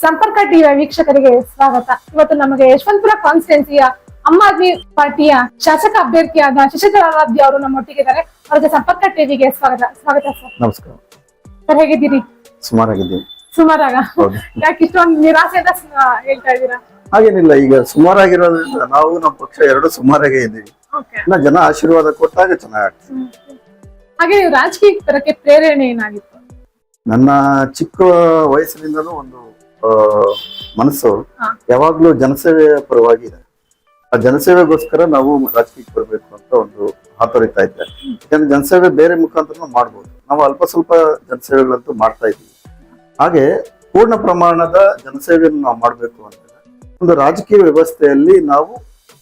ಸಂಪರ್ಕ ಟಿವಿಯ ವೀಕ್ಷಕರಿಗೆ ಸ್ವಾಗತ. ಇವತ್ತು ನಮಗೆ ಯಶವಂತಪುರ ಕಾನ್ಸ್ಟಿಟ್ಯೂನ್ಸಿಯ ಆಮ್ ಆದ್ಮಿ ಪಾರ್ಟಿಯ ಶಾಸಕ ಅಭ್ಯರ್ಥಿಯಾದ ಶಶಿಧರ ಆರಾಧ್ಯ ಅವರು ನಮ್ಮೊಟ್ಟಿಗಿದ್ದಾರೆ. ಅವರಿಗೆ ಸಂಪರ್ಕ ಟಿವಿಗೆ ಸ್ವಾಗತ. ಸ್ವಾಗತ ಸರ್. ನಮಸ್ಕಾರ ಸರ್, ಹೇಗಿದ್ದೀರಿ? ಸುಮಾರಾಗಿದ್ದೀನಿ. ಸುಮಾರಾಗ ಯಾಕೆ ಇಷ್ಟೊಂದು ನಿರಾಸೆಯಿಂದ ಹೇಳ್ತಾ ಇದ್ದೀರಾ? ಹಾಗೇನಿಲ್ಲ, ಈಗ ಸುಮಾರಾಗಿರೋದ್ರಿಂದ ನಾವು ನಮ್ಮ ಪಕ್ಷ ಎರಡು ಸುಮಾರಾಗೇ ಇದ್ದೀವಿ. ಜನ ಆಶೀರ್ವಾದ ಕೊಟ್ಟಾಗ ಚೆನ್ನಾಗ್ತದೆ. ಹಾಗೆ ನೀವು ರಾಜಕೀಯ ತರಕ್ಕೆ ಪ್ರೇರಣೆ ಏನಾಗಿತ್ತು? ನನ್ನ ಚಿಕ್ಕ ವಯಸ್ಸಿನಿಂದಲೂ ಒಂದು ಮನಸ್ಸು ಯಾವಾಗ್ಲೂ ಜನಸೇವೆಯ ಪರವಾಗಿ ಇದೆ. ಆ ಜನಸೇವೆಗೋಸ್ಕರ ನಾವು ರಾಜಕೀಯಕ್ಕೆ ಬರಬೇಕು ಅಂತ ಒಂದು ಹಾತೊರಿತಾ ಇದ್ದೆ. ಯಾಕಂದ್ರೆ ಜನಸೇವೆ ಬೇರೆ ಮುಖಾಂತರ ಮಾಡ್ಬೋದು, ನಾವು ಅಲ್ಪ ಸ್ವಲ್ಪ ಜನಸೇವೆಗಳಂತೂ ಮಾಡ್ತಾ ಇದ್ದೀವಿ. ಹಾಗೆ ಪೂರ್ಣ ಪ್ರಮಾಣದ ಜನಸೇವೆಯನ್ನು ನಾವು ಮಾಡಬೇಕು ಅಂತಂದ್ರೆ ಒಂದು ರಾಜಕೀಯ ವ್ಯವಸ್ಥೆಯಲ್ಲಿ ನಾವು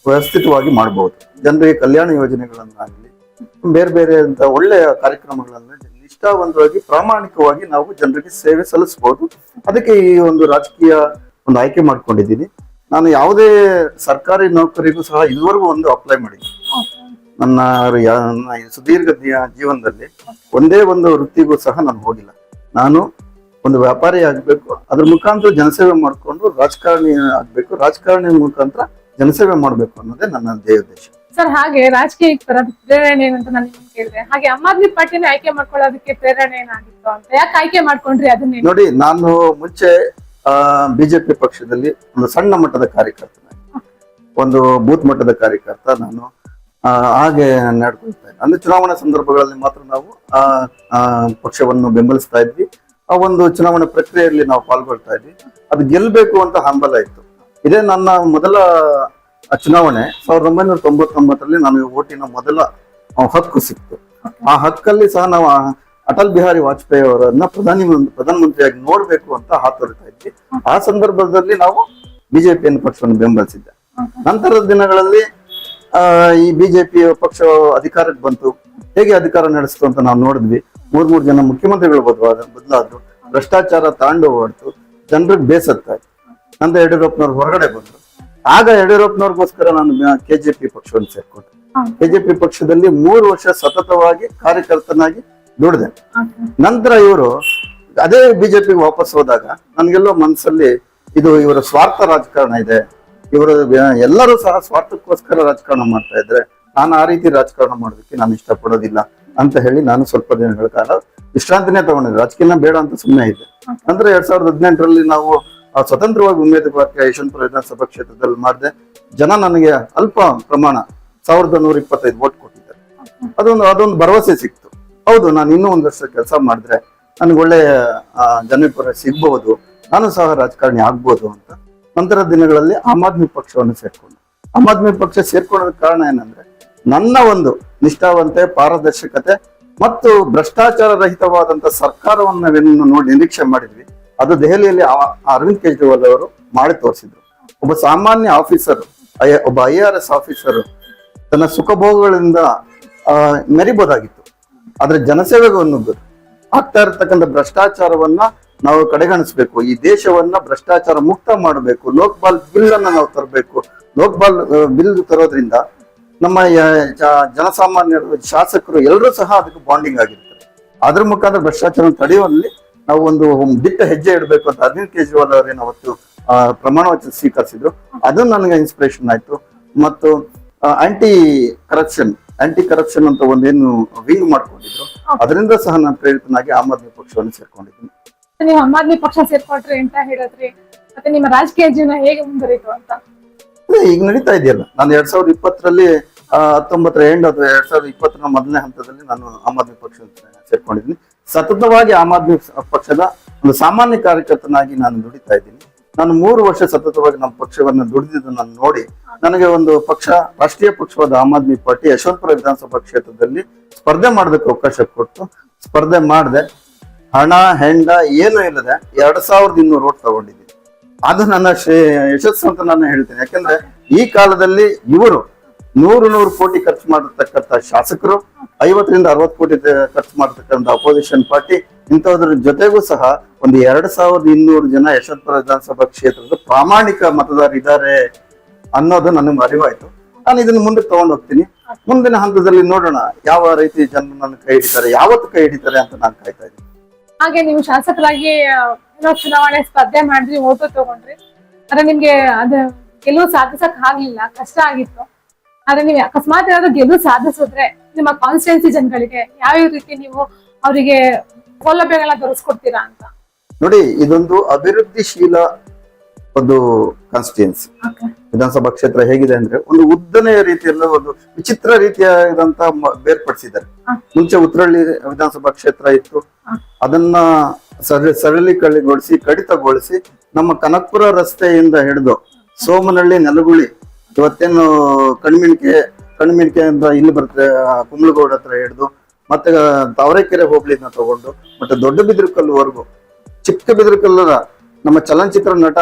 ವ್ಯವಸ್ಥಿತವಾಗಿ ಮಾಡಬಹುದು. ಜನರಿಗೆ ಕಲ್ಯಾಣ ಯೋಜನೆಗಳನ್ನಾಗಲಿ ಬೇರೆ ಬೇರೆ ಅಂತ ಒಳ್ಳೆಯ ಕಾರ್ಯಕ್ರಮಗಳನ್ನ ನಿಷ್ಠಾವಂತವಾಗಿ ಪ್ರಾಮಾಣಿಕವಾಗಿ ನಾವು ಜನರಿಗೆ ಸೇವೆ ಸಲ್ಲಿಸಬಹುದು. ಅದಕ್ಕೆ ಈ ಒಂದು ರಾಜಕೀಯ ಒಂದು ಆಯ್ಕೆ ಮಾಡ್ಕೊಂಡಿದ್ದೀನಿ. ನಾನು ಯಾವುದೇ ಸರ್ಕಾರಿ ನೌಕರಿಗೂ ಸಹ ಇದುವರೆಗೂ ಒಂದು ಅಪ್ಲೈ ಮಾಡಿದ್ದೀನಿ. ನನ್ನ ಸುದೀರ್ಘ ಜೀವನದಲ್ಲಿ ಒಂದೇ ಒಂದು ವೃತ್ತಿಗೂ ಸಹ ನಾನು ಹೋಗಿಲ್ಲ. ನಾನು ಒಂದು ವ್ಯಾಪಾರಿ ಆಗ್ಬೇಕು, ಅದ್ರ ಮುಖಾಂತರ ಜನಸೇವೆ ಮಾಡ್ಕೊಂಡು ರಾಜಕಾರಣಿ ಆಗ್ಬೇಕು, ರಾಜಕಾರಣಿ ಮುಖಾಂತರ ಜನಸೇವೆ ಮಾಡ್ಬೇಕು ಅನ್ನೋದೇ ನನ್ನ ಧ್ಯೇಯೋದ್ದೇಶ. ಸರ್, ಹಾಗೆ ರಾಜಕೀಯಕ್ಕೆ ಬರೋದು ಪ್ರೇರಣೆ ಏನಂತ ನಾನು ನಿಮ್ಗೆ ಕೇಳಿದೆ. ಹಾಗೆ ಆಮ್ ಆದ್ಮಿ ಪಾರ್ಟಿನ ಆಯ್ಕೆ ಮಾಡ್ಕೊಳ್ಳೋದಕ್ಕೆ ಪ್ರೇರಣೆ ಏನಾಗಿತ್ತು ಅಂತ, ಯಾಕೆ ಆಯ್ಕೆ ಮಾಡ್ಕೊಂಡ್ರಿ ಅದನ್ನೇ? ನೋಡಿ, ನಾನು ಮುಂಚೆ ಬಿಜೆಪಿ ಪಕ್ಷದಲ್ಲಿ ಒಂದು ಸಣ್ಣ ಮಟ್ಟದ ಕಾರ್ಯಕರ್ತ, ಒಂದು ಬೂತ್ ಮಟ್ಟದ ಕಾರ್ಯಕರ್ತ ನಾನು ಹಾಗೆ ನಡ್ಕೊಳ್ತಾ ಇದ್ದೆ. ಅಂದ್ರೆ ಚುನಾವಣಾ ಸಂದರ್ಭಗಳಲ್ಲಿ ಮಾತ್ರ ನಾವು ಪಕ್ಷವನ್ನು ಬೆಂಬಲಿಸ್ತಾ ಇದ್ವಿ. ಆ ಒಂದು ಚುನಾವಣಾ ಪ್ರಕ್ರಿಯೆಯಲ್ಲಿ ನಾವು ಪಾಲ್ಗೊಳ್ತಾ ಇದ್ವಿ. ಅದು ಗೆಲ್ಬೇಕು ಅಂತ ಹಂಬಲ ಇತ್ತು. ಇದೇ ನನ್ನ ಮೊದಲ ಚುನಾವಣೆ 1999ರಲ್ಲಿ ನನಗೆ ಓಟಿನ ಮೊದಲ ಹಕ್ಕು ಸಿಕ್ತು. ಆ ಹಕ್ಕಲ್ಲಿ ಸಹ ನಾವು ಅಟಲ್ ಬಿಹಾರಿ ವಾಜಪೇಯಿ ಅವರನ್ನ ಪ್ರಧಾನಮಂತ್ರಿಯಾಗಿ ನೋಡ್ಬೇಕು ಅಂತ ಹಾತೊರಿತಾ ಇದ್ವಿ. ಆ ಸಂದರ್ಭದಲ್ಲಿ ನಾವು ಬಿಜೆಪಿ ಪಕ್ಷವನ್ನು ಬೆಂಬಲಿಸಿದ್ದೆ. ನಂತರದ ದಿನಗಳಲ್ಲಿ ಈ ಬಿಜೆಪಿ ಪಕ್ಷ ಅಧಿಕಾರಕ್ಕೆ ಬಂತು. ಹೇಗೆ ಅಧಿಕಾರ ನಡೆಸ್ತು ಅಂತ ನಾವು ನೋಡಿದ್ವಿ. ಮೂರ್ ಜನ ಮುಖ್ಯಮಂತ್ರಿಗಳು ಬದಲಾದ್ರು, ಭ್ರಷ್ಟಾಚಾರ ತಾಂಡವಾಡ್ತು, ಜನರಿಗೆ ಬೇಸತ್ತಾಯ್ತು. ನಂತರ ಯಡಿಯೂರಪ್ಪನವ್ರು ಹೊರಗಡೆ ಬಂದ್ರು. ಆಗ ಯಡಿಯೂರಪ್ಪನವ್ರಿಗೋಸ್ಕರ ನಾನು ಕೆಜೆಪಿ ಪಕ್ಷವನ್ನು ಸೇರ್ಕೊಂಡೆ. ಕೆಜೆಪಿ ಪಕ್ಷದಲ್ಲಿ 3 ವರ್ಷ ಸತತವಾಗಿ ಕಾರ್ಯಕರ್ತನಾಗಿ ದುಡಿದೆ. ನಂತರ ಇವರು ಅದೇ ಬಿಜೆಪಿಗೆ ವಾಪಸ್ ಹೋದಾಗ ನನ್ಗೆಲ್ಲೋ ಮನಸ್ಸಲ್ಲಿ ಇದು ಇವರ ಸ್ವಾರ್ಥ ರಾಜಕಾರಣ ಇದೆ, ಇವರು ಎಲ್ಲರೂ ಸಹ ಸ್ವಾರ್ಥಕ್ಕೋಸ್ಕರ ರಾಜಕಾರಣ ಮಾಡ್ತಾ ಇದ್ರೆ ನಾನು ಆ ರೀತಿ ರಾಜಕಾರಣ ಮಾಡೋದಕ್ಕೆ ನಾನು ಇಷ್ಟಪಡೋದಿಲ್ಲ ಅಂತ ಹೇಳಿ ನಾನು ಸ್ವಲ್ಪ ದಿನಗಳ ಕಾಲ ವಿಶ್ರಾಂತಿನೇ ತಗೊಂಡಿದ್ದೆ. ರಾಜಕೀಯ ಬೇಡ ಅಂತ ಸುಮ್ಮನೆ ಇದ್ದೆ. ನಂತರ 2018ರಲ್ಲಿ ನಾವು ಸ್ವತಂತ್ರವಾಗಿ ಉಮೇದುವಾರಿಕೆ ಯಶವಂತಪುರ ವಿಧಾನಸಭಾ ಕ್ಷೇತ್ರದಲ್ಲಿ ಮಾಡಿದೆ. ಜನ ನನಗೆ ಅಲ್ಪ ಪ್ರಮಾಣ 1125 ವೋಟ್ ಕೊಟ್ಟಿದ್ದಾರೆ. ಅದೊಂದು ಭರವಸೆ ಸಿಕ್ತು. ಹೌದು, ನಾನು ಇನ್ನೂ 1 ವರ್ಷ ಕೆಲಸ ಮಾಡಿದ್ರೆ ನನಗೆ ಒಳ್ಳೆ ಜನಪ್ರಿಯ ಸಿಗ್ಬಹುದು, ನಾನು ಸಹ ರಾಜಕಾರಣಿ ಆಗ್ಬೋದು ಅಂತ ನಂತರ ದಿನಗಳಲ್ಲಿ ಆಮ್ ಆದ್ಮಿ ಪಕ್ಷವನ್ನು ಸೇರ್ಕೊಂಡೆ. ಆಮ್ ಆದ್ಮಿ ಪಕ್ಷ ಸೇರ್ಕೊಳ್ಳೋದ ಕಾರಣ ಏನಂದ್ರೆ ನನ್ನ ಒಂದು ನಿಷ್ಠಾವಂತೆ, ಪಾರದರ್ಶಕತೆ ಮತ್ತು ಭ್ರಷ್ಟಾಚಾರ ರಹಿತವಾದಂತ ಸರ್ಕಾರವನ್ನು ನೋಡಿ ನಿರೀಕ್ಷೆ ಮಾಡಿದ್ವಿ. ಅದು ದೆಹಲಿಯಲ್ಲಿ ಅರವಿಂದ್ ಕೇಜ್ರಿವಾಲ್ ಅವರು ಮಾಡಿ ತೋರಿಸಿದ್ರು. ಒಬ್ಬ ಸಾಮಾನ್ಯ ಆಫೀಸರ್, ಒಬ್ಬ IAS ಆಫೀಸರ್ ತನ್ನ ಸುಖಭೋಗಗಳಿಂದ ಮೆರಿಬಹುದಾಗಿತ್ತು. ಆದ್ರೆ ಜನಸೇವೆಗೆ ನುಗ್ಗೋದು, ಆಗ್ತಾ ಇರತಕ್ಕಂಥ ಭ್ರಷ್ಟಾಚಾರವನ್ನ ನಾವು ಕಡೆಗಣಿಸ್ಬೇಕು, ಈ ದೇಶವನ್ನ ಭ್ರಷ್ಟಾಚಾರ ಮುಕ್ತ ಮಾಡಬೇಕು, ಲೋಕಪಾಲ್ ಬಿಲ್ ಅನ್ನ ನಾವು ತರಬೇಕು. ಲೋಕಪಾಲ್ ಬಿಲ್ ತರೋದ್ರಿಂದ ನಮ್ಮ ಜನಸಾಮಾನ್ಯರು, ಶಾಸಕರು ಎಲ್ಲರೂ ಸಹ ಅದಕ್ಕೆ ಬಾಂಡಿಂಗ್ ಆಗಿರ್ತಾರೆ. ಅದ್ರ ಮುಖಾಂತರ ಭ್ರಷ್ಟಾಚಾರ ತಡೆಯುವಲ್ಲಿ ನಾವು ಒಂದು ದಿಟ್ಟ ಹೆಜ್ಜೆ ಇಡಬೇಕು ಅಂತ ಅರವಿಂದ್ ಕೇಜ್ರಿವಾಲ್ ಅವರೇನು ಅವತ್ತು ಪ್ರಮಾಣ ವಚನ ಸ್ವೀಕರಿಸಿದ್ರು. ಅದು ನನಗೆ ಇನ್ಸ್ಪಿರೇಷನ್ ಆಯ್ತು. ಮತ್ತು ಆಂಟಿ ಕರಪ್ಷನ್ ಅಂತ ಒಂದೇನು ವಿಂಗ್ ಮಾಡ್ಕೊಂಡಿದ್ರು, ಅದರಿಂದ ಸಹ ನಾನು ಪ್ರೇರಿತನಾಗಿ ಆಮ್ ಆದ್ಮಿ ಪಕ್ಷವನ್ನು ಸೇರ್ಕೊಂಡಿದ್ದೀನಿ. ನೀವು ಆಮ್ ಆದ್ಮಿ ಪಕ್ಷ ಸೇರ್ಕೊಂಡ್ರಿ ಅಂತ ಹೇಳಿದ್ರಿ, ಮತ್ತೆ ನಿಮ್ಮ ರಾಜಕೀಯ ಜೀವನ ಹೇಗೆ ಮುಂದುವರಿತು ಅಂತ? ಈಗ ನಡೀತಾ ಇದೆಯಲ್ಲ. ನಾನು 2020ರಲ್ಲಿ 19 ಎಂಡ್ ಅಥವಾ 2020ರ ಮೊದಲನೇ ಹಂತದಲ್ಲಿ ನಾನು ಆಮ್ ಆದ್ಮಿ ಪಕ್ಷ ಸೇರ್ಕೊಂಡಿದ್ದೀನಿ. ಸತತವಾಗಿ ಆಮ್ ಆದ್ಮಿ ಪಕ್ಷದ ಒಂದು ಸಾಮಾನ್ಯ ಕಾರ್ಯಕರ್ತನಾಗಿ ನಾನು ದುಡಿತಾ ಇದ್ದೀನಿ. ನಾನು 3 ವರ್ಷ ಸತತವಾಗಿ ನಮ್ಮ ಪಕ್ಷವನ್ನು ದುಡಿದಿದ್ದನ್ನು ನೋಡಿ ನನಗೆ ಒಂದು ಪಕ್ಷ, ರಾಷ್ಟ್ರೀಯ ಪಕ್ಷವಾದ ಆಮ್ ಆದ್ಮಿ ಪಾರ್ಟಿ ಯಶವಂತಪುರ ವಿಧಾನಸಭಾ ಕ್ಷೇತ್ರದಲ್ಲಿ ಸ್ಪರ್ಧೆ ಮಾಡೋದಕ್ಕೆ ಅವಕಾಶ ಕೊಟ್ಟು ಸ್ಪರ್ಧೆ ಮಾಡಿದೆ. ಹಣ ಹೆಂಡ ಏನು ಇಲ್ಲದೆ 2200 ವೋಟ್ ತಗೊಂಡಿದ್ದೀನಿ. ಅದು ನನ್ನ ಯಶಸ್ಸು ಅಂತ ನಾನು ಹೇಳ್ತೇನೆ. ಯಾಕಂದ್ರೆ ಈ ಕಾಲದಲ್ಲಿ ಇವರು 100 ಕೋಟಿ ಖರ್ಚು ಮಾಡತಕ್ಕಂಥ ಶಾಸಕರು, 50 ರಿಂದ 60 ಕೋಟಿ ಖರ್ಚು ಮಾಡತಕ್ಕಂಥ ಅಪೋಸಿಷನ್ ಪಾರ್ಟಿ, ಇಂಥದ್ರ ಜೊತೆಗೂ ಸಹ ಒಂದು 2200 ಜನ ಯಶವಂತಪುರ ವಿಧಾನಸಭಾ ಕ್ಷೇತ್ರದ ಪ್ರಾಮಾಣಿಕ ಮತದಾರ ಇದ್ದಾರೆ ಅನ್ನೋದು ನನಗೆ ಅರಿವಾಯ್ತು. ನಾನು ಇದನ್ನ ಮುಂದಕ್ಕೆ ತಗೊಂಡು ಹೋಗ್ತೀನಿ. ಮುಂದಿನ ಹಂತದಲ್ಲಿ ನೋಡೋಣ ಯಾವ ರೀತಿ ಜನರು ನನ್ನ ಕೈ ಹಿಡಿತಾರೆ, ಯಾವತ್ತು ಕೈ ಹಿಡಿತಾರೆ ಅಂತ ನಾನು ಕಾಯ್ತಾ ಇದ್ದೀನಿ. ಹಾಗೆ ನೀವು ಶಾಸಕರಾಗಿ ಏನೋ ಚುನಾವಣೆ ಸ್ಪರ್ಧೆ ಮಾಡಿದ್ರಿ, ಓಟು ತಗೊಂಡ್ರಿ, ಆದ್ರೆ ನಿಮ್ಗೆ ಅದು ಗೆಲುವು ಸಾಧಿಸಕ್ ಆಗ್ಲಿಲ್ಲ, ಕಷ್ಟ ಆಗಿತ್ತು. ಆದ್ರೆ ನೀವು ಅಕಸ್ಮಾತ್ ಏನಾದ್ರು ಗೆಲುವು ಸಾಧಿಸಿದ್ರೆ ನಿಮ್ಮ ಕಾನ್ಸ್ಟಿಟ್ಯೂನ್ಸಿ ಜನಗಳಿಗೆ ಯಾವ ರೀತಿ ನೀವು ಅವರಿಗೆ ಸೌಲಭ್ಯಗಳನ್ನ ದೊರಕಿಸ್ಕೊಡ್ತೀರಾ ಅಂತ? ನೋಡಿ, ಇದೊಂದು ಅಭಿವೃದ್ಧಿಶೀಲ ಒಂದು ಕಾನ್ಸ್ಟಿಟ್ಯೂನ್ಸಿ. ವಿಧಾನಸಭಾ ಕ್ಷೇತ್ರ ಹೇಗಿದೆ ಅಂದ್ರೆ ಒಂದು ಉದ್ದನೆಯ ರೀತಿಯಲ್ಲಿ ಒಂದು ವಿಚಿತ್ರ ರೀತಿಯಾದಂತ ಬೇರ್ಪಡಿಸಿದ್ದಾರೆ. ಮುಂಚೆ ಉತ್ತರಹಳ್ಳಿ ವಿಧಾನಸಭಾ ಕ್ಷೇತ್ರ ಇತ್ತು, ಅದನ್ನ ಸರಳೀಕರಣಗೊಳಿಸಿ ಕಡಿತಗೊಳಿಸಿ ನಮ್ಮ ಕನಕಪುರ ರಸ್ತೆಯಿಂದ ಹಿಡಿದು ಸೋಮನಹಳ್ಳಿ, ನೆಲಗುಳಿ, ಇವತ್ತೇನು ಕಣ್ಮಿಣಿಕೆ ಅಂತ ಇಲ್ಲಿ ಬರುತ್ತೆ ಕುಂಬ್ಳಗೌಡ ಹತ್ರ ಹಿಡಿದು ಮತ್ತೆ ತಾವರೆಕೆರೆ ಹೋಬಳಿನ ತಗೊಂಡು ಮತ್ತೆ ದೊಡ್ಡ ಬಿದಿರುಕಲ್ಲುವರೆಗೂ, ಚಿಕ್ಕ ಬಿದಿರುಕಲ್ಲರ ನಮ್ಮ ಚಲನಚಿತ್ರ ನಟ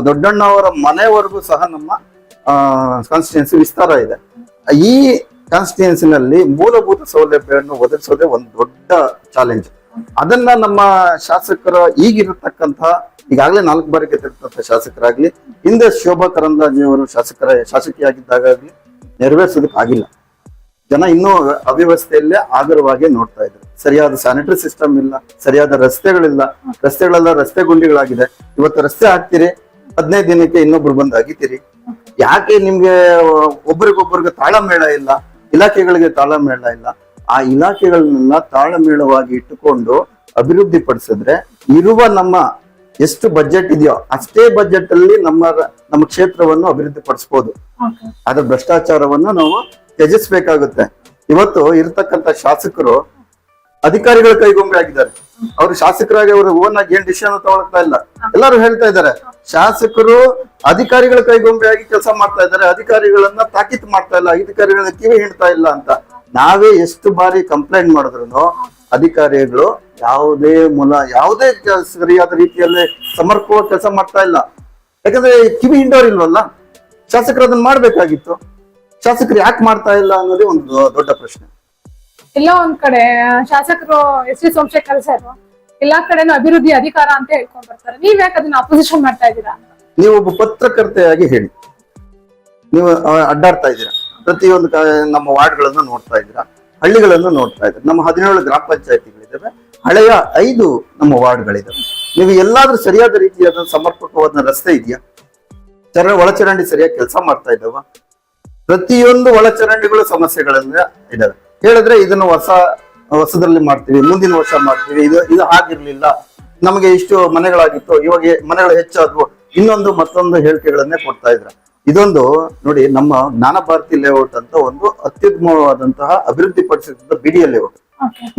ದೊಡ್ಡಣ್ಣ ಅವರ ಮನೆವರೆಗೂ ಸಹ ನಮ್ಮ ಕಾನ್ಸ್ಟಿಟ್ಯೂನ್ಸಿ ವಿಸ್ತಾರ ಇದೆ. ಈ ಕಾನ್ಸ್ಟಿಟ್ಯೂನ್ಸಿನಲ್ಲಿ ಮೂಲಭೂತ ಸೌಲಭ್ಯವನ್ನು ಒದಗಿಸೋದೇ ಒಂದು ದೊಡ್ಡ ಚಾಲೆಂಜ್. ಅದನ್ನ ನಮ್ಮ ಶಾಸಕರ ಈಗಿರತಕ್ಕಂತಹ, ಈಗಾಗಲೇ 4 ಬಾರಿ ಗೆದ್ದಿರ್ತಕ್ಕಂಥ ಶಾಸಕರಾಗ್ಲಿ, ಹಿಂದೆ ಶೋಭಾ ಕರಂದ್ಲಾಜೆ ಅವರು ಶಾಸಕಿಯಾಗಿದ್ದಾಗಲಿ ನೆರವೇರಿಸೋದಕ್ಕೆ ಆಗಿಲ್ಲ. ಜನ ಇನ್ನೂ ಅವ್ಯವಸ್ಥೆಯಲ್ಲೇ ಆಗರವಾಗಿ ನೋಡ್ತಾ ಇದ್ರು. ಸರಿಯಾದ ಸ್ಯಾನಿಟರಿ ಸಿಸ್ಟಮ್ ಇಲ್ಲ, ಸರಿಯಾದ ರಸ್ತೆಗಳಿಲ್ಲ, ರಸ್ತೆಗಳೆಲ್ಲ ರಸ್ತೆ ಗುಂಡಿಗಳಾಗಿದೆ. ಇವತ್ತು ರಸ್ತೆ ಹಾಕ್ತಿರಿ, 15 ದಿನಕ್ಕೆ ಇನ್ನೊಬ್ರು ಬಂದು ಅಗಿತೀರಿ. ಯಾಕೆ ನಿಮ್ಗೆ ಒಬ್ರಿಗೊಬ್ರಿಗೆ ತಾಳಮೇಳ ಇಲ್ಲ, ಇಲಾಖೆಗಳಿಗೆ ತಾಳಮೇಳ ಇಲ್ಲ. ಆ ಇಲಾಖೆಗಳನ್ನೆಲ್ಲ ತಾಳಮೇಳವಾಗಿ ಇಟ್ಟುಕೊಂಡು ಅಭಿವೃದ್ಧಿ ಪಡಿಸಿದ್ರೆ ಇರುವ ನಮ್ಮ ಎಷ್ಟು ಬಜೆಟ್ ಇದೆಯೋ ಅಷ್ಟೇ ಬಜೆಟ್ ಅಲ್ಲಿ ನಮ್ಮ ಕ್ಷೇತ್ರವನ್ನು ಅಭಿವೃದ್ಧಿ ಪಡಿಸಬಹುದು. ಆದ್ರೆ ಭ್ರಷ್ಟಾಚಾರವನ್ನು ನಾವು ತ್ಯಜಿಸ್ಬೇಕಾಗುತ್ತೆ. ಇವತ್ತು ಇರತಕ್ಕಂತ ಶಾಸಕರು ಅಧಿಕಾರಿಗಳ ಕೈಗೊಂಬೆ ಆಗಿದ್ದಾರೆ. ಅವರು ಶಾಸಕರಾಗಿ ಅವರು ಓನ್ ಆಗಿ ಏನ್ ಡಿಸಿಷನ್ ತಗೊಳ್ತಾ ಇಲ್ಲ. ಎಲ್ಲರೂ ಹೇಳ್ತಾ ಇದ್ದಾರೆ ಶಾಸಕರು ಅಧಿಕಾರಿಗಳ ಕೈಗೊಂಬೆ ಆಗಿ ಕೆಲಸ ಮಾಡ್ತಾ ಇದ್ದಾರೆ, ಅಧಿಕಾರಿಗಳನ್ನ ತಾಕೀತು ಮಾಡ್ತಾ ಇಲ್ಲ, ಅಧಿಕಾರಿಗಳನ್ನ ಕಿವಿ ಹಿಡ್ತಾ ಇಲ್ಲ ಅಂತ. ನಾವೇ ಎಷ್ಟು ಬಾರಿ ಕಂಪ್ಲೇಂಟ್ ಮಾಡಿದ್ರು ಅಧಿಕಾರಿಗಳು ಯಾವುದೇ ಸರಿಯಾದ ರೀತಿಯಲ್ಲಿ ಸಮರ್ಪಕವಾಗಿ ಕೆಲಸ ಮಾಡ್ತಾ ಇಲ್ಲ. ಯಾಕಂದ್ರೆ ಕಿವಿ ಹಿಂಡೋರ್ ಇಲ್ವಲ್ಲ, ಶಾಸಕರು ಅದನ್ನ ಮಾಡ್ಬೇಕಾಗಿತ್ತು. ಶಾಸಕರು ಯಾಕೆ ಮಾಡ್ತಾ ಇಲ್ಲ ಅನ್ನೋದೇ ಒಂದು ದೊಡ್ಡ ಪ್ರಶ್ನೆ. ಎಲ್ಲ ಒಂದ್ ಕಡೆ ಶಾಸಕರು ಎಸ್ ಟಿ ಸೋಮಶೇಖರ್ ಸರ್ ಎಲ್ಲಾ ಕಡೆನೂ ಅಭಿವೃದ್ಧಿ ಅಧಿಕಾರ ಅಂತ ಹೇಳ್ಕೊಂಡ್ ಬರ್ತಾರೆ. ನೀವ್ ಯಾಕೆ ಅದನ್ನ ಅಪೋಸಿಷನ್ ಮಾಡ್ತಾ ಇದ್ದೀರಾ ಅಂತ? ನೀವು ಒಬ್ಬ ಪತ್ರಕರ್ತೆಯಾಗಿ ಹೇಳಿ, ನೀವು ಅಡ್ಡಾಡ್ತಾ ಇದ್ದೀರಾ, ಪ್ರತಿಯೊಂದು ನಮ್ಮ ವಾರ್ಡ್ಗಳನ್ನು ನೋಡ್ತಾ ಇದ್ದೀರಾ, ಹಳ್ಳಿಗಳನ್ನು ನೋಡ್ತಾ ಇದ್ದೀರಾ. ನಮ್ಮ 17 ಗ್ರಾಮ ಪಂಚಾಯತಿಗಳಿದ್ದಾವೆ, ಹಳೆಯ 5 ನಮ್ಮ ವಾರ್ಡ್ಗಳಿದ್ದಾವೆ. ನೀವು ಎಲ್ಲಾದ್ರೂ ಸರಿಯಾದ ರೀತಿಯಾದ ಸಮರ್ಪಕವಾದ ರಸ್ತೆ ಇದೆಯಾ? ಒಳಚರಂಡಿ ಸರಿಯಾಗಿ ಕೆಲಸ ಮಾಡ್ತಾ ಇದ್ದಾವ? ಪ್ರತಿಯೊಂದು ಒಳಚರಂಡಿಗಳು ಸಮಸ್ಯೆಗಳಿಂದ ಇದಾವೆ. ಹೇಳಿದ್ರೆ ಇದನ್ನು ಹೊಸದ್ರಲ್ಲಿ ಮಾಡ್ತೀವಿ, ಮುಂದಿನ ವರ್ಷ ಮಾಡ್ತೀವಿ, ಇದು ಆಗಿರ್ಲಿಲ್ಲ, ನಮಗೆ ಇಷ್ಟು ಮನೆಗಳಾಗಿತ್ತು, ಇವಾಗ ಮನೆಗಳು ಹೆಚ್ಚಾದ್ವು, ಇನ್ನೊಂದು ಮತ್ತೊಂದು ಹೇಳಿಕೆಗಳನ್ನೇ ಕೊಡ್ತಾ ಇದ್ರ. ಇದೊಂದು ನೋಡಿ, ನಮ್ಮ ಜ್ಞಾನ ಭಾರತಿ ಲೇಔಟ್ ಅಂತ ಒಂದು ಅತ್ಯುತ್ತಮವಾದಂತಹ ಅಭಿವೃದ್ಧಿ ಪಡಿಸಿರ್ತಕ್ಕಂಥ ಬಿಡಿಎ ಲೇಔಟ್.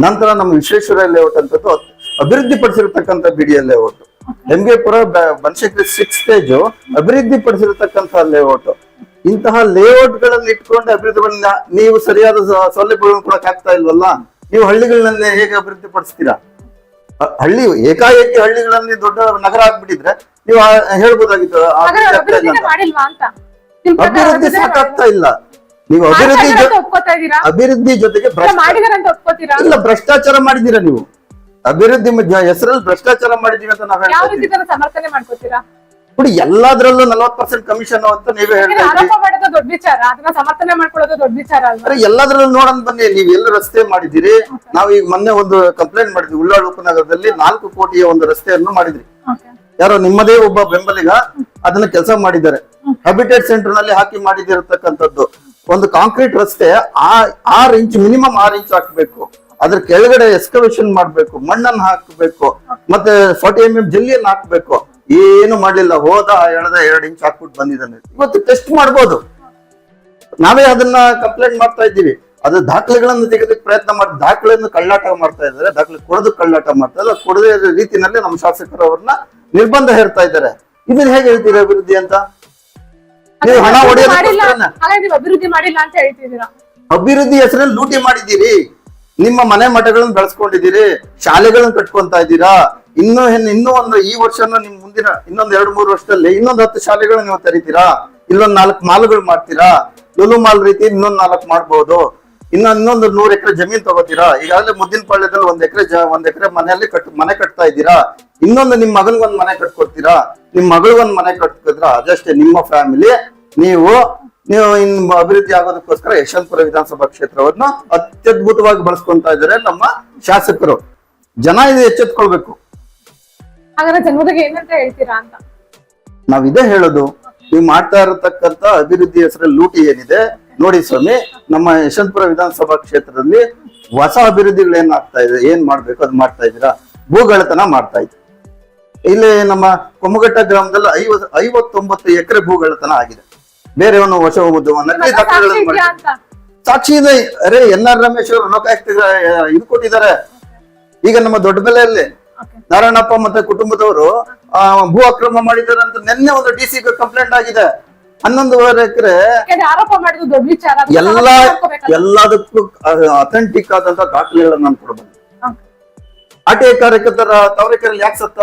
ನಂತರ ನಮ್ಮ ವಿಶ್ವೇಶ್ವರ ಲೇಔಟ್ ಅಂತದ್ದು ಅಭಿವೃದ್ಧಿ ಪಡಿಸಿರ್ತಕ್ಕಂಥ ಬಿಡಿಎ ಲೇಔಟ್. ಎಂಗೆಪುರ ಬನಶಂಕರಿ 6 ಸ್ಟೇಜ್ ಅಭಿವೃದ್ಧಿ ಪಡಿಸಿರ್ತಕ್ಕಂಥ ಲೇಔಟ್. ಇಂತಹ ಲೇಔಟ್ ಗಳನ್ನು ಇಟ್ಕೊಂಡು ಅಭಿವೃದ್ಧಿ ನೀವು ಸರಿಯಾದ ಸೌಲಭ್ಯಗಳನ್ನು ಕೊಡಕ್ ಆಗ್ತಾ ಇಲ್ವಲ್ಲ. ನೀವು ಹಳ್ಳಿಗಳನ್ನೇ ಹೇಗೆ ಅಭಿವೃದ್ಧಿ ಪಡಿಸ್ತೀರಾ? ಏಕಾಏಕಿ ಹಳ್ಳಿಗಳಲ್ಲಿ ದೊಡ್ಡ ನಗರ ಆಗ್ಬಿಟ್ಟಿದ್ರೆ ನೀವು ಹೇಳ್ಬೋದಾಗಿತ್ತು ಅಭಿವೃದ್ಧಿ ಸಾಕಾಗ್ತಾ ಇಲ್ಲ. ನೀವು ಅಭಿವೃದ್ಧಿ ಜೊತೆಗೆ ಇಲ್ಲ ಭ್ರಷ್ಟಾಚಾರ ಮಾಡಿದೀರಾ. ನೀವು ಅಭಿವೃದ್ಧಿ ಹೆಸರಲ್ಲಿ ಭ್ರಷ್ಟಾಚಾರ ಮಾಡಿದೀವಿ ಅಂತ ನಾವ್ ಸಮರ್ಥನೆ ಮಾಡ್ಕೋತೀರಾ? ನೋಡಿ, ಎಲ್ಲಾದ್ರಲ್ಲೂ 40% ಕಮಿಷನ್ ಅಂತ ನೀವೇ ಹೇಳ್ತಾ ದೊಡ್ಡ ವಿಚಾರ, ಅದನ್ನ ಸಮರ್ಥನೆ ಮಾಡ್ಕೊಳ್ಳೋದು ದೊಡ್ಡ ವಿಚಾರ ಅಲ್ವಾ? ಎಲ್ಲಾದ್ರಲ್ಲೂ ನೋಡೋಣ ಬನ್ನಿ. ನೀವ್ ಎಲ್ಲ ರಸ್ತೆ ಮಾಡಿದಿರಿ. ನಾವ್ ಈಗ ಮೊನ್ನೆ ಒಂದು ಕಂಪ್ಲೇಂಟ್ ಮಾಡಿದ್ವಿ, ಉಳ್ಳಾಳ ಉಪನಗರದಲ್ಲಿ 4 ಕೋಟಿಯ ಒಂದು ರಸ್ತೆಯನ್ನು ಮಾಡಿದ್ರಿ. ಯಾರೋ ನಿಮ್ಮದೇ ಒಬ್ಬ ಬೆಂಬಲಿಗ ಅದನ್ನ ಕೆಲಸ ಮಾಡಿದ್ದಾರೆ. ಹ್ಯಾಬಿಟೇಟ್ ಸೆಂಟರ್ ನಲ್ಲಿ ಹಾಕಿ ಮಾಡಿದಿರತಕ್ಕಂಥದ್ದು ಒಂದು ಕಾಂಕ್ರೀಟ್ ರಸ್ತೆ 6 ಇಂಚ್ ಮಿನಿಮಮ್ 6 ಇಂಚ್ ಹಾಕ್ಬೇಕು. ಅದ್ರ ಕೆಳಗಡೆ ಎಕ್ಸ್ಕವೇಷನ್ ಮಾಡ್ಬೇಕು, ಮಣ್ಣನ್ನು ಹಾಕ್ಬೇಕು, ಮತ್ತೆ 40 mm ಜಲ್ಲಿಯನ್ನು ಹಾಕ್ಬೇಕು. ಏನು ಮಾಡ್ಲಿಲ್ಲ, ಹೋದ ಎಳೆದ 2 ಇಂಚ್ ಹಾಕ್ಬಿಟ್ಟು ಬಂದಿದ್ದಾನೆ. ಇವತ್ತು ಟೆಸ್ಟ್ ಮಾಡ್ಬೋದು. ನಾವೇ ಅದನ್ನ ಕಂಪ್ಲೇಂಟ್ ಮಾಡ್ತಾ ಇದ್ದೀವಿ. ಅದು ದಾಖಲೆಗಳನ್ನು ತೆಗೆದಕ್ಕೆ ಪ್ರಯತ್ನ ಮಾಡಿ ದಾಖಲೆಯನ್ನು ಕಳ್ಳಾಟ ಮಾಡ್ತಾ ಇದ್ದಾರೆ, ದಾಖಲೆ ಕೊಡೋದು ಕಳ್ಳಾಟ ಮಾಡ್ತಾ ಇದ್ದಾರೆ. ಕೊಡದೇ ರೀತಿನಲ್ಲಿ ನಮ್ಮ ಶಾಸಕರು ಅವ್ರನ್ನ ನಿರ್ಬಂಧ ಹೇರ್ತಾ ಇದ್ದಾರೆ. ಇದನ್ನ ಹೇಗೆ ಹೇಳ್ತೀರಾ ಅಭಿವೃದ್ಧಿ ಅಂತ? ನೀವು ಹಣ ಅಭಿವೃದ್ಧಿ ಮಾಡಿಲ್ಲ ಅಂತ ಹೇಳ್ತಿದ್ದೀರಾ. ಅಭಿವೃದ್ಧಿ ಹೆಸರಲ್ಲಿ ಲೂಟಿ ಮಾಡಿದ್ದೀರಿ. ನಿಮ್ಮ ಮನೆ ಮಠಗಳನ್ನ ಬೆಳೆಸ್ಕೊಂಡಿದ್ದೀರಿ, ಶಾಲೆಗಳನ್ನ ಕಟ್ಕೊಂತಾ ಇದ್ದೀರಾ. ಇನ್ನೂ ಒಂದು ಈ ವರ್ಷನ ನಿಮ್ ಮುಂದಿನ ಇನ್ನೊಂದು 2-3 ವರ್ಷದಲ್ಲಿ ಇನ್ನೊಂದು 10 ಶಾಲೆಗಳನ್ನ ನೀವು ತೆರಿತೀರಾ. ಇಲ್ಲೊಂದು 4 ಮಾಲ್ಗಳು ಮಾಡ್ತೀರಾ. ಲುಲು ಮಾಲ್ ರೀತಿ ಇನ್ನೊಂದು 4 ಮಾಡ್ಬೋದು. ಇನ್ನೊಂದು 100 ಎಕರೆ ಜಮೀನ್ ತಗೋತೀರಾ. ಈಗಾಗಲೇ ಮುದ್ದಿನಪಾಳ್ಯದಲ್ಲಿ 1 ಎಕರೆ ಮನೆಯಲ್ಲಿ ಮನೆ ಕಟ್ತಾ ಇದ್ದೀರಾ. ಇನ್ನೊಂದು ನಿಮ್ ಮಗನ್ಗೊಂದ್ ಮನೆ ಕಟ್ಕೊಡ್ತೀರಾ. ನಿಮ್ ಮಗಳಿಗೊಂದ್ ಮನೆ ಕಟ್ಕೊದ್ರ ಅದಷ್ಟೇ ನಿಮ್ಮ ಫ್ಯಾಮಿಲಿ. ನೀವು ಅಭಿವೃದ್ಧಿ ಆಗೋದಕ್ಕೋಸ್ಕರ ಯಶವಂತಪುರ ವಿಧಾನಸಭಾ ಕ್ಷೇತ್ರವನ್ನು ಅತ್ಯದ್ಭುತವಾಗಿ ಬಳಸ್ಕೊಂತಾ ಇದ್ದಾರೆ ನಮ್ಮ ಶಾಸಕರು. ಜನ ಇದು ಎಚ್ಚೆತ್ಕೊಳ್ಬೇಕು. ಹಾಗಾದ್ರೆ ಜನರಿಗೆ ಏನಂತ ಹೇಳ್ತೀರಾ ಅಂತ? ನಾವ್ ಇದೇ ಹೇಳೋದು, ನೀವು ಮಾಡ್ತಾ ಇರತಕ್ಕಂತ ಅಭಿವೃದ್ಧಿ ಹೆಸರಲ್ಲಿ ಲೂಟಿ ಏನಿದೆ ನೋಡಿ ಸ್ವಾಮಿ, ನಮ್ಮ ಯಶವಂತಪುರ ವಿಧಾನಸಭಾ ಕ್ಷೇತ್ರದಲ್ಲಿ ಹೊಸ ಅಭಿವೃದ್ಧಿಗಳು ಏನ್ ಆಗ್ತಾ ಇದೆ, ಏನ್ ಮಾಡ್ಬೇಕು ಅದು ಮಾಡ್ತಾ ಇದ್ದೀರಾ? ಭೂಗಳತನ ಮಾಡ್ತಾ ಇದ್ದೀವಿ. ಇಲ್ಲಿ ನಮ್ಮ ಕೊಮ್ಮಘಟ್ಟ ಗ್ರಾಮದಲ್ಲಿ 59 ಎಕರೆ ಭೂಗಳತನ ಆಗಿದೆ. ಬೇರೆಯವನು ಹೊಸ ನಕಲಿ ದಾಖಲೆಗಳನ್ನು ಸಾಕ್ಷಿ ಇದೆಯಾ ಮಾಡಿ ಅಂತ? ಸಾಕ್ಷಿ ಇದೆ. ಅರೆ NR ರಮೇಶ್ ಅವರು ಲೋಕಾಯುಕ್ತ ಇದು ಕೊಟ್ಟಿದ್ದಾರೆ. ಈಗ ನಮ್ಮ ದೊಡ್ಡಬೆಲೆಯಲ್ಲಿ ನಾರಾಯಣಪ್ಪ ಮತ್ತೆ ಕುಟುಂಬದವರು ಭೂ ಅಕ್ರಮ ಮಾಡಿದ್ದಾರೆ ಅಂತ ನಿನ್ನೆ ಒಂದು DC ಕಂಪ್ಲೇಂಟ್ ಆಗಿದೆ. 11.5 ಎಕರೆ ಯಾಕಂದ್ರೆ ಆರೋಪ ಮಾಡಿದ್ದು ದೊಡ್ಡ ವಿಚಾರ, ಎಲ್ಲದಕ್ಕೂ ಅಥೆಂಟಿಕ್ ಆದಂತ ದಾಖಲೆಗಳನ್ನ ನಾನು ಕೊಡಬಹುದು. ಆರ್ಟಿಐ ಕಾರ್ಯಕರ್ತರ ತವರಿಕೆಯಲ್ಲಿ ಯಾಕೆ ಸತ್ತ,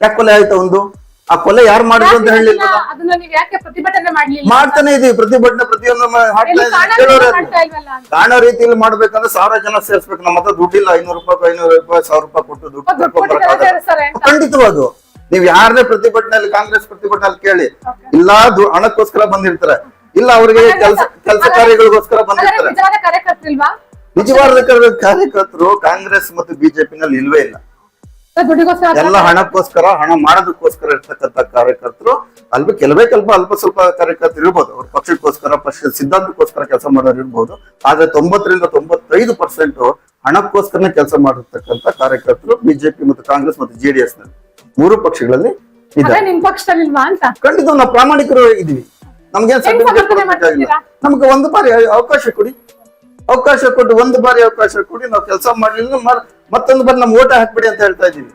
ಯಾಕೆ ಕೊಲೆ ಆಯ್ತಾ? ಒಂದು ಆ ಕೊಲೆ ಯಾರು ಮಾಡಿದ್ರು ಅಂತ ಹೇಳಿಲ್ಲ. ಅದನ್ನ ನೀವ್ ಯಾಕೆ ಪ್ರತಿಭಟನೆ ಮಾಡ್ಲಿಲ್ಲ? ಮಾಡ್ತಾನೆ ಇದೀವಿ ಪ್ರತಿಭಟನೆ, ಪ್ರತಿಯೊಂದು ಕಾಣೋ ರೀತಿಯಲ್ಲಿ ಮಾಡ್ಬೇಕಂದ್ರೆ 1000 ಜನ ಸೇರ್ಸ್ಬೇಕು. ನಮ್ಮ ಹತ್ರ ದುಡ್ಡಿಲ್ಲ, 500 ರೂಪಾಯಿ 1000 ರೂಪಾಯಿ ಕೊಟ್ಟು ದುಡ್ಡು ಖಂಡಿತವಾಗೂ. ನೀವ್ ಯಾರನ್ನೇ ಪ್ರತಿಭಟನೆಯಲ್ಲಿ, ಕಾಂಗ್ರೆಸ್ ಪ್ರತಿಭಟನೆಯಲ್ಲಿ ಕೇಳಿ, ಇಲ್ಲ ಹಣಕ್ಕೋಸ್ಕರ ಬಂದಿರ್ತಾರೆ, ಇಲ್ಲ ಅವ್ರಿಗೆ ಕೆಲಸ ಕಾರ್ಯಗಳಿಗೋಸ್ಕರ ಬಂದಿರ್ತಾರೆ. ನಿಜವಾದ ಕಾರ್ಯಕರ್ತರು ಕಾಂಗ್ರೆಸ್ ಮತ್ತು ಬಿಜೆಪಿನಲ್ಲಿ ಇಲ್ವೇ ಇಲ್ಲ. ಎಲ್ಲ ಹಣಕ್ಕೋಸ್ಕರ, ಹಣ ಮಾಡೋದಕ್ಕೋಸ್ಕರ ಇರ್ತಕ್ಕಂಥ ಕಾರ್ಯಕರ್ತರು ಅಲ್ಲಿ ಕೆಲವೇ ಅಲ್ಪ ಸ್ವಲ್ಪ ಕಾರ್ಯಕರ್ತರು ಇರ್ಬೋದು. ಅವ್ರ ಪಕ್ಷಕ್ಕೋಸ್ಕರ, ಪಕ್ಷದ ಸಿದ್ಧಾಂತಕ್ಕೋಸ್ಕರ ಕೆಲಸ ಮಾಡೋರು ಇರ್ಬೋದು. ಆದ್ರೆ 90 ರಿಂದ 95% ಹಣಕ್ಕೋಸ್ಕರನೇ ಕೆಲಸ ಮಾಡಿರ್ತಕ್ಕಂಥ ಕಾರ್ಯಕರ್ತರು ಬಿಜೆಪಿ ಮತ್ತು ಕಾಂಗ್ರೆಸ್ ಮತ್ತು JDS ನಲ್ಲಿ 3 ಪಕ್ಷಗಳಲ್ಲಿ ಇದ್ದಾರೆ. ನಿಮ್ ಪಕ್ಷದಲ್ಲಿಲ್ವಾ ಅಂತ? ಖಂಡಿತ ನಾವು ಪ್ರಾಮಾಣಿಕರು ಇದೀವಿ. ನಮ್ಗೆ ನಮ್ಗೆ ಒಂದು ಬಾರಿ ಅವಕಾಶ ಕೊಡಿ, ಅವಕಾಶ ಕೊಟ್ಟು ಒಂದು ಬಾರಿ ಅವಕಾಶ ಕೊಡಿ. ನಾವು ಕೆಲಸ ಮಾಡ್ಲಿಲ್ಲ, ಮತ್ತೊಂದು ಬಾರಿ ನಮ್ಗೆ ಓಟ ಹಾಕ್ಬಿಡಿ ಅಂತ ಹೇಳ್ತಾ ಇದೀವಿ.